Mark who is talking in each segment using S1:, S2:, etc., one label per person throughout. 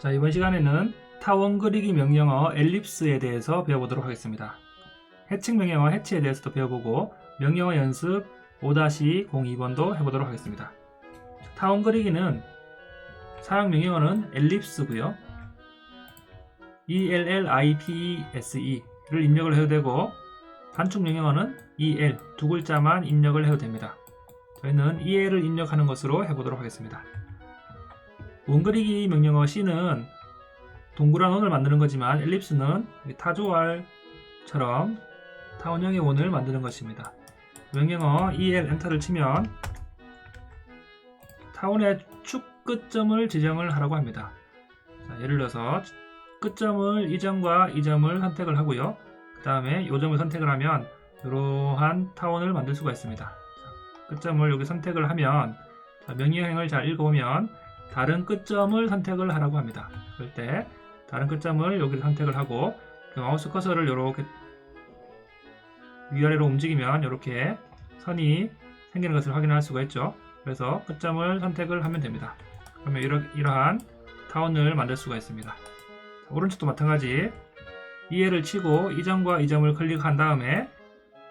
S1: 자, 이번 시간에는 타원 그리기 명령어 엘립스에 대해서 배워보도록 하겠습니다. 해칭 명령어 해치에 대해서도 배워보고 명령어 연습 5-02번도 해보도록 하겠습니다. 타원 그리기는 사용 명령어는 엘립스고요. ELLIPSE를 입력을 해도 되고 단축 명령어는 EL 두 글자만 입력을 해도 됩니다. 저희는 EL을 입력하는 것으로 해보도록 하겠습니다. 원그리기 명령어 C는 동그란 원을 만드는 거지만 엘립스는 타조알처럼 타원형의 원을 만드는 것입니다. 명령어 EL 엔터를 치면 타원의 축 끝점을 지정을 하라고 합니다. 자, 예를 들어서 끝점을 이 점과 이 점을 선택을 하고요. 그 다음에 이 점을 선택을 하면 이러한 타원을 만들 수가 있습니다. 자, 끝점을 여기 선택을 하면 명령형을 잘 읽어보면 다른 끝점을 선택을 하라고 합니다. 그럴 때 다른 끝점을 여기를 선택을 하고 마우스 커서를 이렇게 위아래로 움직이면 이렇게 선이 생기는 것을 확인할 수가 있죠. 그래서 끝점을 선택을 하면 됩니다. 그러면 이러한 타원을 만들 수가 있습니다. 오른쪽도 마찬가지 EL을 치고 이 점과 이 점을 클릭한 다음에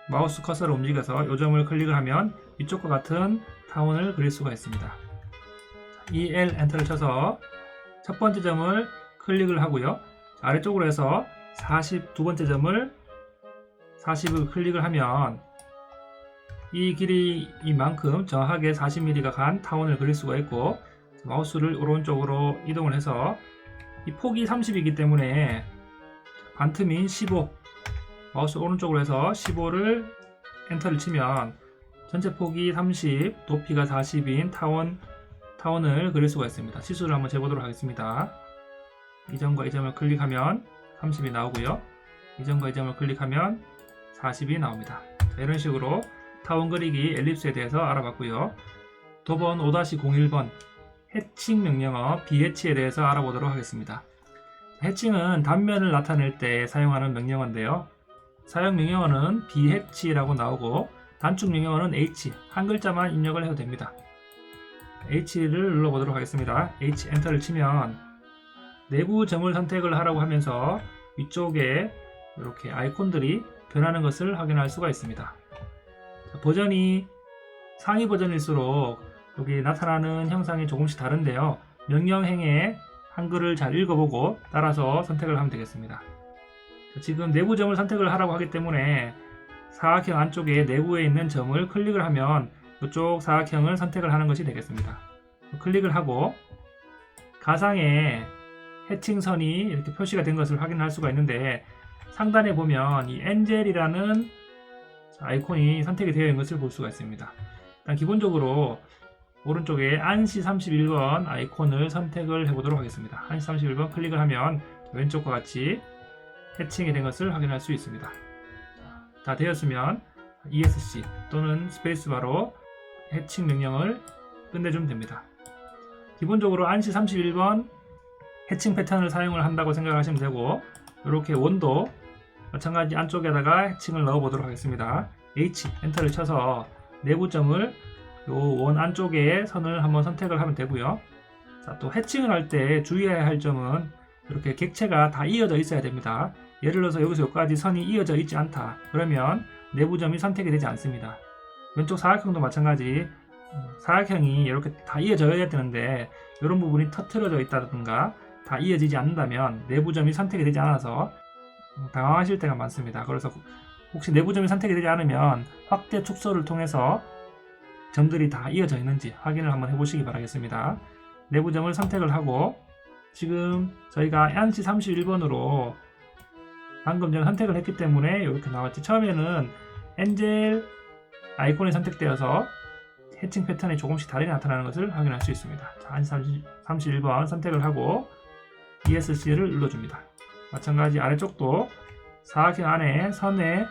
S1: 마우스 커서를 움직여서 이 점을 클릭을 하면 이쪽과 같은 타원을 그릴 수가 있습니다. EL 엔터를 쳐서 첫 번째 점을 클릭을 하고요. 아래쪽으로 해서 42번째 점을 40을 클릭을 하면 이 길이 이만큼 정확하게 40mm가 간 타원을 그릴 수가 있고 마우스를 오른쪽으로 이동을 해서 이 폭이 30이기 때문에 반틈인 15 마우스 오른쪽으로 해서 15를 엔터를 치면 전체 폭이 30 높이가 40인 타원을 그릴 수가 있습니다. 치수를 한번 재보도록 하겠습니다. 이 점과 이 점을 클릭하면 30이 나오고요. 이 점과 이 점을 클릭하면 40이 나옵니다. 자, 이런 식으로 타원 그리기 엘립스에 대해서 알아봤고요. 도번 5-01번 해칭 명령어 BH에 대해서 알아보도록 하겠습니다. 해칭은 단면을 나타낼 때 사용하는 명령어인데요. 사용 명령어는 BH라고 나오고 단축 명령어는 H 한 글자만 입력을 해도 됩니다. H를 눌러보도록 하겠습니다. H 엔터를 치면 내부 점을 선택을 하라고 하면서 위쪽에 이렇게 아이콘들이 변하는 것을 확인할 수가 있습니다. 버전이 상위 버전일수록 여기 나타나는 형상이 조금씩 다른데요. 명령행의 한글을 잘 읽어보고 따라서 선택을 하면 되겠습니다. 지금 내부 점을 선택을 하라고 하기 때문에 사각형 안쪽에 내부에 있는 점을 클릭을 하면 이쪽 사각형을 선택을 하는 것이 되겠습니다. 클릭을 하고 가상의 해칭선이 이렇게 표시가 된 것을 확인할 수가 있는데 상단에 보면 이 엔젤이라는 아이콘이 선택이 되어 있는 것을 볼 수가 있습니다. 일단 기본적으로 오른쪽에 안시 31번 아이콘을 선택을 해보도록 하겠습니다. 안시 31번 클릭을 하면 왼쪽과 같이 해칭이 된 것을 확인할 수 있습니다. 다 되었으면 ESC 또는 스페이스바로 해칭 명령을 끝내주면 됩니다. 기본적으로 안시 31번 해칭 패턴을 사용을 한다고 생각하시면 되고 이렇게 원도 마찬가지 안쪽에다가 해칭을 넣어 보도록 하겠습니다. H 엔터를 쳐서 내부점을 요 원 안쪽에 선을 한번 선택을 하면 되고요. 자, 또 해칭을 할 때 주의해야 할 점은 이렇게 객체가 다 이어져 있어야 됩니다. 예를 들어서 여기서 여기까지 선이 이어져 있지 않다. 그러면 내부점이 선택이 되지 않습니다. 왼쪽 사각형도 마찬가지 사각형이 이렇게 다 이어져야 되는데 이런 부분이 터트려져 있다든가 다 이어지지 않는다면 내부점이 선택이 되지 않아서 당황하실 때가 많습니다. 그래서 혹시 내부점이 선택이 되지 않으면 확대 축소를 통해서 점들이 다 이어져 있는지 확인을 한번 해보시기 바라겠습니다. 내부점을 선택을 하고 지금 저희가 안시 31번으로 방금 전에 선택을 했기 때문에 이렇게 나왔지. 처음에는 엔젤 아이콘이 선택되어서 해칭 패턴이 조금씩 다르게 나타나는 것을 확인할 수 있습니다. 자, 안시 31번 선택을 하고 ESC를 눌러줍니다. 마찬가지 아래쪽도 사각형 안에 선에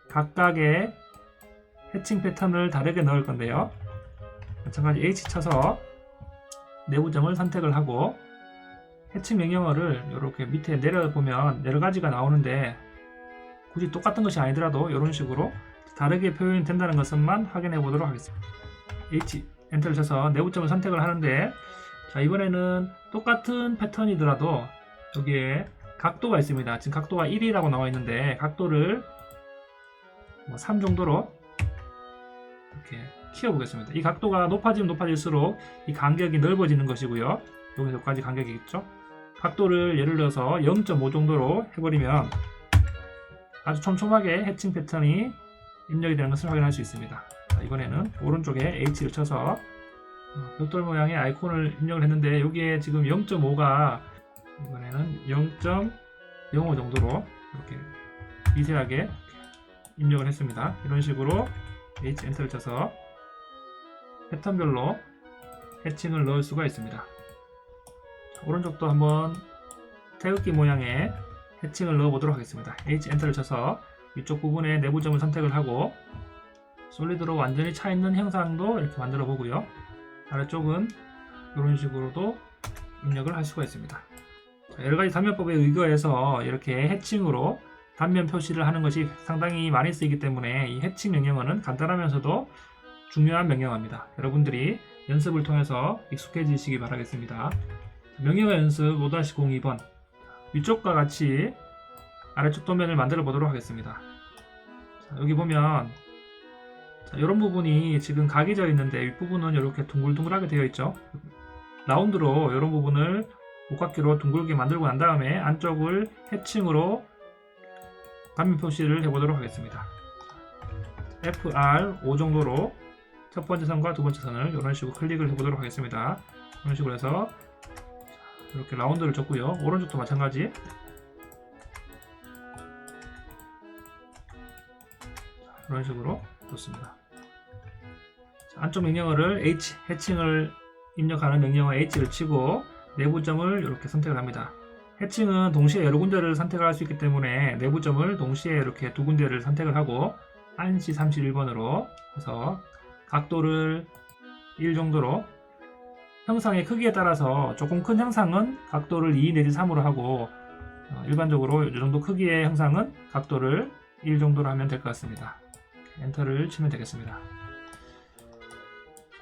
S1: 각각의 해칭 패턴을 다르게 넣을 건데요. 마찬가지 H 쳐서 내부점을 선택을 하고 해칭 명령어를 이렇게 밑에 내려보면 여러 가지가 나오는데 굳이 똑같은 것이 아니더라도 이런 식으로 다르게 표현이 된다는 것만 확인해 보도록 하겠습니다. H 엔터를 쳐서 내부점을 선택을 하는데 자, 이번에는 똑같은 패턴이더라도 여기에 각도가 있습니다. 지금 각도가 1이라고 나와 있는데 각도를 3 정도로 이렇게 키워보겠습니다. 이 각도가 높아지면 높아질수록 이 간격이 넓어지는 것이고요. 여기서까지 간격이 있죠. 각도를 예를 들어서 0.5 정도로 해버리면 아주 촘촘하게 해칭 패턴이 입력이 되는 것을 확인할 수 있습니다. 자, 이번에는 오른쪽에 H를 쳐서 벽돌 모양의 아이콘을 입력을 했는데 여기에 지금 0.5가 이번에는 0.05 정도로 이렇게 미세하게 입력을 했습니다. 이런 식으로 H 엔터를 쳐서 패턴별로 해칭을 넣을 수가 있습니다. 자, 오른쪽도 한번 태극기 모양의 해칭을 넣어 보도록 하겠습니다. H 엔터를 쳐서 위쪽 부분에 내부점을 선택을 하고 솔리드로 완전히 차 있는 형상도 이렇게 만들어 보고요. 아래쪽은 이런 식으로도 입력을 할 수가 있습니다. 자, 여러가지 단면법에 의거해서 이렇게 해칭으로 단면 표시를 하는 것이 상당히 많이 쓰이기 때문에 이 해칭 명령어는 간단하면서도 중요한 명령어입니다. 여러분들이 연습을 통해서 익숙해지시기 바라겠습니다. 명령어 연습 5-02번 위쪽과 같이 아래쪽 도면을 만들어 보도록 하겠습니다. 자, 여기 보면 이런 부분이 지금 각이 져 있는데 윗부분은 이렇게 둥글둥글하게 되어 있죠. 라운드로 이런 부분을六角기로 둥글게 만들고 난 다음에 안쪽을 해칭으로 단면 표시를 해보도록 하겠습니다. FR5 정도로 첫 번째 선과 두 번째 선을 이런 식으로 클릭을 해보도록 하겠습니다. 이런 식으로 해서 이렇게 라운드를 줬고요. 오른쪽도 마찬가지. 이런 식으로 줬습니다. 안쪽 명령어를 H 해칭을 입력하는 명령어 H를 치고 내부점을 이렇게 선택을 합니다. 해칭은 동시에 여러 군데를 선택을 할 수 있기 때문에 내부점을 동시에 이렇게 두 군데를 선택을 하고 1시 31번으로 해서 각도를 1 정도로 형상의 크기에 따라서 조금 큰 형상은 각도를 2 내지 3으로 하고 일반적으로 이 정도 크기의 형상은 각도를 1 정도로 하면 될 것 같습니다. 엔터를 치면 되겠습니다.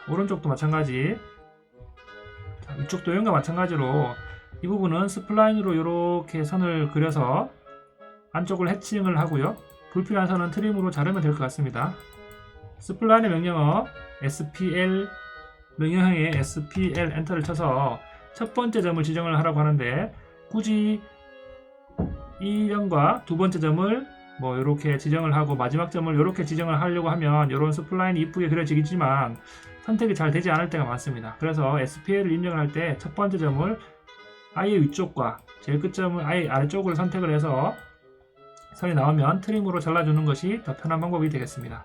S1: 오른쪽도 마찬가지. 자, 이쪽 도형과 마찬가지로 이 부분은 스플라인으로 이렇게 선을 그려서 안쪽을 해칭을 하고요. 불필요한 선은 트림으로 자르면 될 것 같습니다. 스플라인의 명령어 SPL 명령형의 SPL 엔터를 쳐서 첫 번째 점을 지정을 하라고 하는데 굳이 이 점과 두 번째 점을 이렇게 지정을 하고 마지막 점을 이렇게 지정을 하려고 하면 이런 스플라인이 이쁘게 그려지겠지만 선택이 잘 되지 않을 때가 많습니다. 그래서 SPL을 입력을 할 때 첫 번째 점을 아예 위쪽과 제일 끝점을 아예 아래쪽으로 선택을 해서 선이 나오면 트림으로 잘라주는 것이 더 편한 방법이 되겠습니다.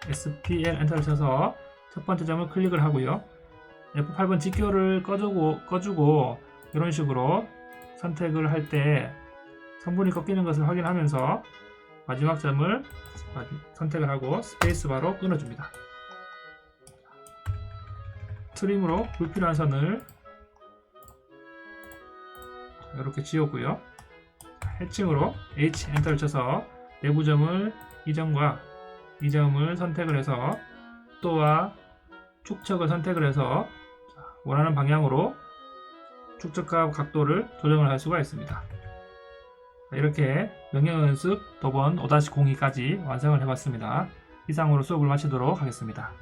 S1: SPL 엔터를 쳐서 첫 번째 점을 클릭을 하고요. F8번 직교를 꺼주고 이런 식으로 선택을 할 때 성분이 꺾이는 것을 확인하면서 마지막 점을 선택을 하고 스페이스바로 끊어줍니다. 트림으로 불필요한 선을 이렇게 지웠고요. 해칭으로 H 엔터를 쳐서 내부점을 이 점과 이 점을 선택을 해서 각도와 축척을 선택을 해서 원하는 방향으로 축척과 각도를 조정을 할 수가 있습니다. 이렇게 명령어 연습 도번 5-02까지 완성을 해봤습니다. 이상으로 수업을 마치도록 하겠습니다.